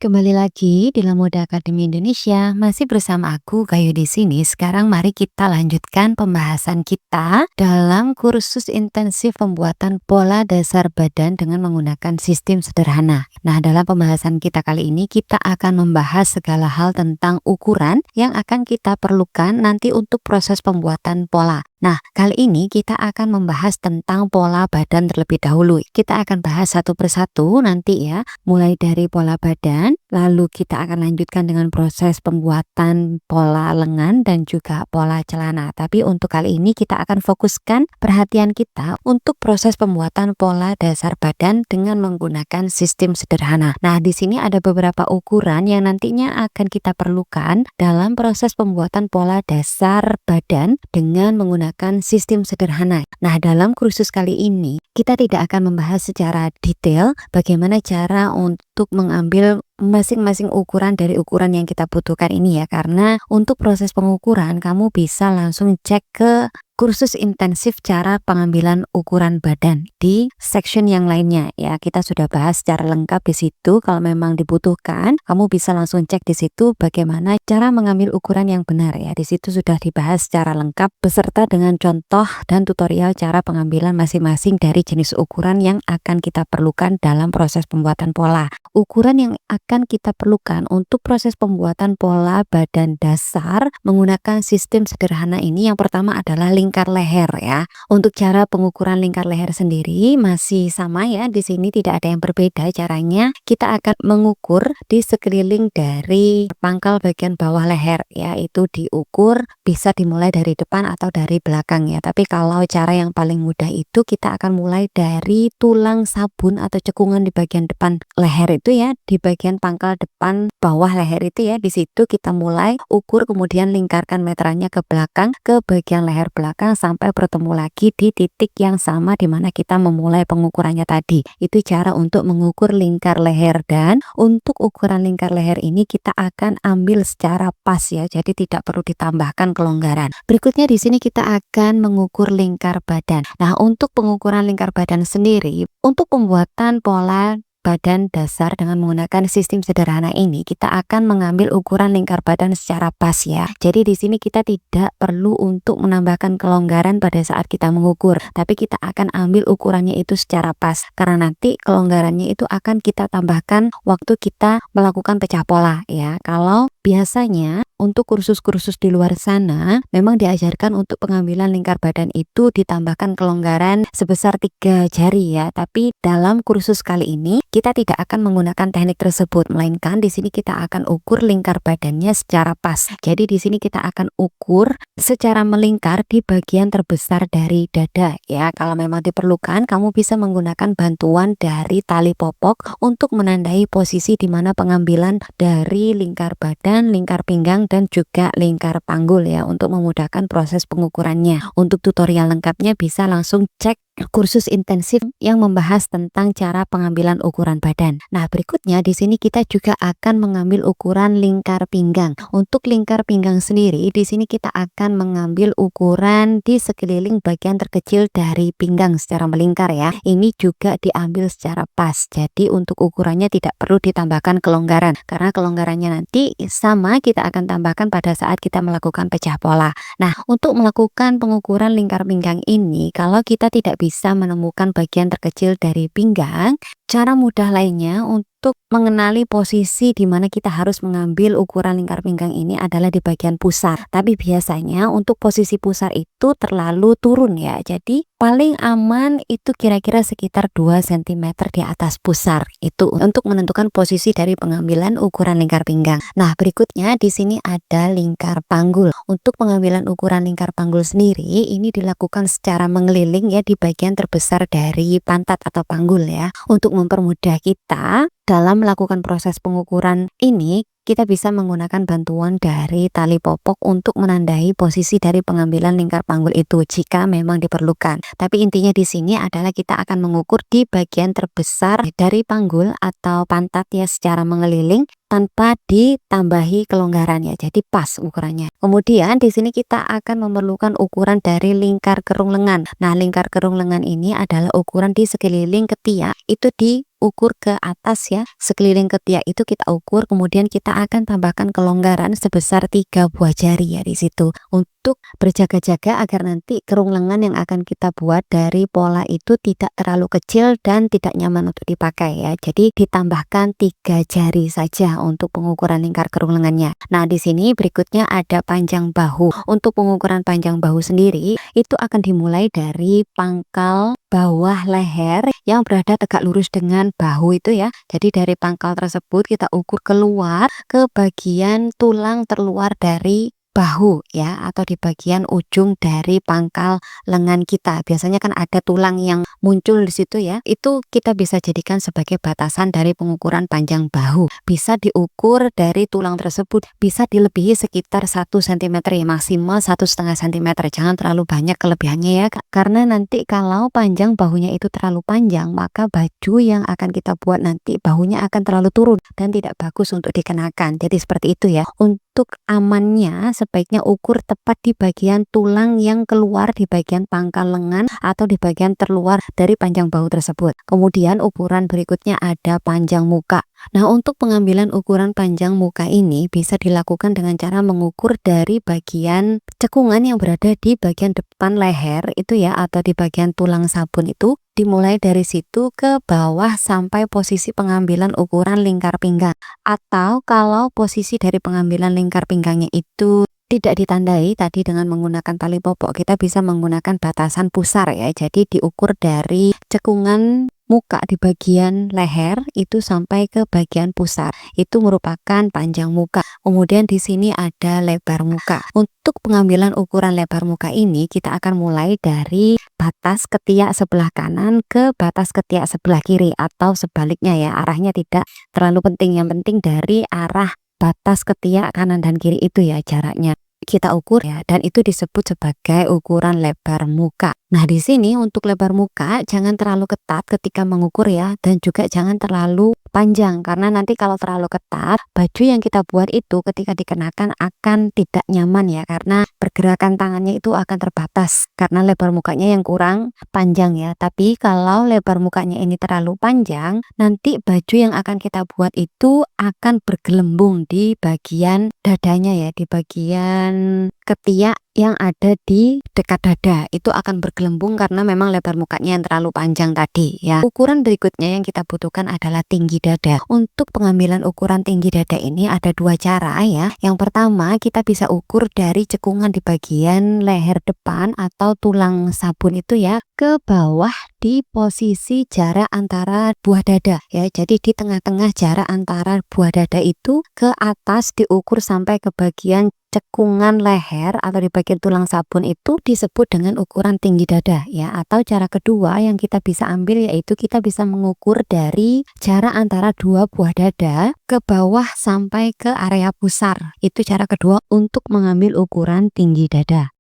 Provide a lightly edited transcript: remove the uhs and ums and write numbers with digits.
Kembali lagi di Lamuda Akademi Indonesia, masih bersama aku Gayu di sini. Sekarang mari kita lanjutkan pembahasan kita dalam kursus intensif pembuatan pola dasar badan dengan menggunakan sistem sederhana. Nah, dalam pembahasan kita kali ini kita akan membahas segala hal tentang ukuran yang akan kita perlukan nanti untuk proses pembuatan pola. Nah, kali ini kita akan membahas tentang pola badan terlebih dahulu. Kita akan bahas satu persatu nanti ya, mulai dari pola badan, lalu kita akan lanjutkan dengan proses pembuatan pola lengan dan juga pola celana. Tapi untuk kali ini kita akan fokuskan perhatian kita untuk proses pembuatan pola dasar badan dengan menggunakan sistem sederhana. Nah, di sini ada beberapa ukuran yang nantinya akan kita perlukan dalam proses pembuatan pola dasar badan dengan menggunakan sistem sederhana. Nah, dalam kursus kali ini kita tidak akan membahas secara detail bagaimana cara untuk mengambil masing-masing ukuran dari ukuran yang kita butuhkan ini ya, karena untuk proses pengukuran kamu bisa langsung cek ke kursus intensif cara pengambilan ukuran badan di section yang lainnya ya. Kita sudah bahas secara lengkap di situ. Kalau memang dibutuhkan, kamu bisa langsung cek di situ bagaimana cara mengambil ukuran yang benar ya. Di situ sudah dibahas secara lengkap beserta dengan contoh dan tutorial cara pengambilan masing-masing dari jenis ukuran yang akan kita perlukan dalam proses pembuatan pola. Ukuran yang akan kita perlukan untuk proses pembuatan pola badan dasar menggunakan sistem sederhana ini yang pertama adalah lingkar leher ya. Untuk cara pengukuran lingkar leher sendiri masih sama ya. Di sini tidak ada yang berbeda caranya. Kita akan mengukur di sekeliling dari pangkal bagian bawah leher ya. Itu diukur bisa dimulai dari depan atau dari belakang ya. Tapi kalau cara yang paling mudah itu kita akan mulai dari tulang sabun atau cekungan di bagian depan leher itu ya, di bagian pangkal depan bawah leher itu ya. Di situ kita mulai ukur, kemudian lingkarkan meterannya ke belakang, ke bagian leher belakang sampai bertemu lagi di titik yang sama di mana kita memulai pengukurannya tadi. Itu cara untuk mengukur lingkar leher, dan untuk ukuran lingkar leher ini kita akan ambil secara pas ya. Jadi tidak perlu ditambahkan kelonggaran. Berikutnya di sini kita akan mengukur lingkar badan. Nah, untuk pengukuran lingkar badan sendiri, untuk pembuatan pola badan dasar dengan menggunakan sistem sederhana ini kita akan mengambil ukuran lingkar badan secara pas ya. Jadi di sini kita tidak perlu untuk menambahkan kelonggaran pada saat kita mengukur, tapi kita akan ambil ukurannya itu secara pas karena nanti kelonggarannya itu akan kita tambahkan waktu kita melakukan pecah pola ya. Kalau biasanya untuk kursus-kursus di luar sana memang diajarkan untuk pengambilan lingkar badan itu ditambahkan kelonggaran sebesar 3 jari ya. Tapi dalam kursus kali ini kita tidak akan menggunakan teknik tersebut, melainkan di sini kita akan ukur lingkar badannya secara pas. Jadi di sini kita akan ukur secara melingkar di bagian terbesar dari dada ya. Kalau memang diperlukan, kamu bisa menggunakan bantuan dari tali popok untuk menandai posisi di mana pengambilan dari lingkar badan, lingkar pinggang dan juga lingkar panggul ya, untuk memudahkan proses pengukurannya. Untuk tutorial lengkapnya bisa langsung cek kursus intensif yang membahas tentang cara pengambilan ukuran badan. Nah, berikutnya di sini kita juga akan mengambil ukuran lingkar pinggang. Untuk lingkar pinggang sendiri di sini kita akan mengambil ukuran di sekeliling bagian terkecil dari pinggang secara melingkar ya. Ini juga diambil secara pas. Jadi untuk ukurannya tidak perlu ditambahkan kelonggaran karena kelonggarannya nanti sama kita akan tambahkan pada saat kita melakukan pecah pola. Nah, untuk melakukan pengukuran lingkar pinggang ini, kalau kita tidak bisa menemukan bagian terkecil dari pinggang, cara mudah lainnya untuk mengenali posisi di mana kita harus mengambil ukuran lingkar pinggang ini adalah di bagian pusar. Tapi biasanya untuk posisi pusar itu terlalu turun ya. Jadi paling aman itu kira-kira sekitar 2 cm di atas pusar. Itu untuk menentukan posisi dari pengambilan ukuran lingkar pinggang. Nah, berikutnya di sini ada lingkar panggul. Untuk pengambilan ukuran lingkar panggul sendiri ini dilakukan secara mengeliling ya di bagian terbesar dari pantat atau panggul ya. Untuk mempermudah kita dalam melakukan proses pengukuran ini, kita bisa menggunakan bantuan dari tali popok untuk menandai posisi dari pengambilan lingkar panggul itu jika memang diperlukan. Tapi intinya di sini adalah kita akan mengukur di bagian terbesar dari panggul atau pantat ya secara mengeliling tanpa ditambahi kelonggaran ya. Jadi pas ukurannya. Kemudian di sini kita akan memerlukan ukuran dari lingkar kerung lengan. Nah, lingkar kerung lengan ini adalah ukuran di sekeliling ketiak itu diukur ke atas ya. Sekeliling ketiak itu kita ukur, kemudian kita akan tambahkan kelonggaran sebesar 3 buah jari ya di situ untuk berjaga-jaga agar nanti kerung lengan yang akan kita buat dari pola itu tidak terlalu kecil dan tidak nyaman untuk dipakai ya. Jadi ditambahkan 3 jari saja untuk pengukuran lingkar kerung lengannya. Nah, di sini berikutnya ada panjang bahu. Untuk pengukuran panjang bahu sendiri itu akan dimulai dari pangkal bawah leher yang berada tegak lurus dengan bahu itu ya. Jadi dari pangkal tersebut kita ukur keluar ke bagian tulang terluar dari bahu ya, atau di bagian ujung dari pangkal lengan kita. Biasanya kan ada tulang yang muncul di situ ya. Itu kita bisa jadikan sebagai batasan dari pengukuran panjang bahu. Bisa diukur dari tulang tersebut, bisa dilebihi sekitar 1 cm ya, maksimal 1,5 cm. Jangan terlalu banyak kelebihannya ya, karena nanti kalau panjang bahunya itu terlalu panjang, maka baju yang akan kita buat nanti bahunya akan terlalu turun dan tidak bagus untuk dikenakan. Jadi seperti itu ya. Untuk amannya sebaiknya ukur tepat di bagian tulang yang keluar di bagian pangkal lengan atau di bagian terluar dari panjang bahu tersebut. Kemudian ukuran berikutnya ada panjang muka. Nah, untuk pengambilan ukuran panjang muka ini bisa dilakukan dengan cara mengukur dari bagian cekungan yang berada di bagian depan leher itu ya, atau di bagian tulang sabun itu. Dimulai dari situ ke bawah sampai posisi pengambilan ukuran lingkar pinggang. Atau kalau posisi dari pengambilan lingkar pinggangnya itu tidak ditandai tadi dengan menggunakan tali popok, kita bisa menggunakan batasan pusar ya. Jadi diukur dari cekungan muka di bagian leher itu sampai ke bagian pusar. Itu merupakan panjang muka. Kemudian di sini ada lebar muka. Untuk pengambilan ukuran lebar muka ini kita akan mulai dari batas ketiak sebelah kanan ke batas ketiak sebelah kiri, atau sebaliknya ya, arahnya tidak terlalu penting. Yang penting dari arah batas ketiak kanan dan kiri itu ya jaraknya kita ukur ya, dan itu disebut sebagai ukuran lebar muka. Nah, di sini untuk lebar muka jangan terlalu ketat ketika mengukur ya, dan juga jangan terlalu panjang, karena nanti kalau terlalu ketat baju yang kita buat itu ketika dikenakan akan tidak nyaman ya, karena pergerakan tangannya itu akan terbatas karena lebar mukanya yang kurang panjang ya. Tapi kalau lebar mukanya ini terlalu panjang, nanti baju yang akan kita buat itu akan bergelembung di bagian dadanya ya, di bagian ketiak yang ada di dekat dada itu akan bergelembung karena memang lebar mukanya yang terlalu panjang tadi ya. Ukuran berikutnya yang kita butuhkan adalah tinggi dada. Untuk pengambilan ukuran tinggi dada ini ada 2 cara ya. Yang pertama, kita bisa ukur dari cekungan di bagian leher depan atau tulang sabun itu ya, ke bawah di posisi jarak antara buah dada ya. Jadi di tengah-tengah jarak antara buah dada itu ke atas diukur sampai ke bagian cekungan leher atau di bagian tulang sabun itu disebut dengan ukuran tinggi dada ya. Atau cara kedua yang kita bisa ambil yaitu kita bisa mengukur dari jarak antara 2 buah dada ke bawah sampai ke area pusar. Itu cara kedua untuk mengambil ukuran tinggi dada.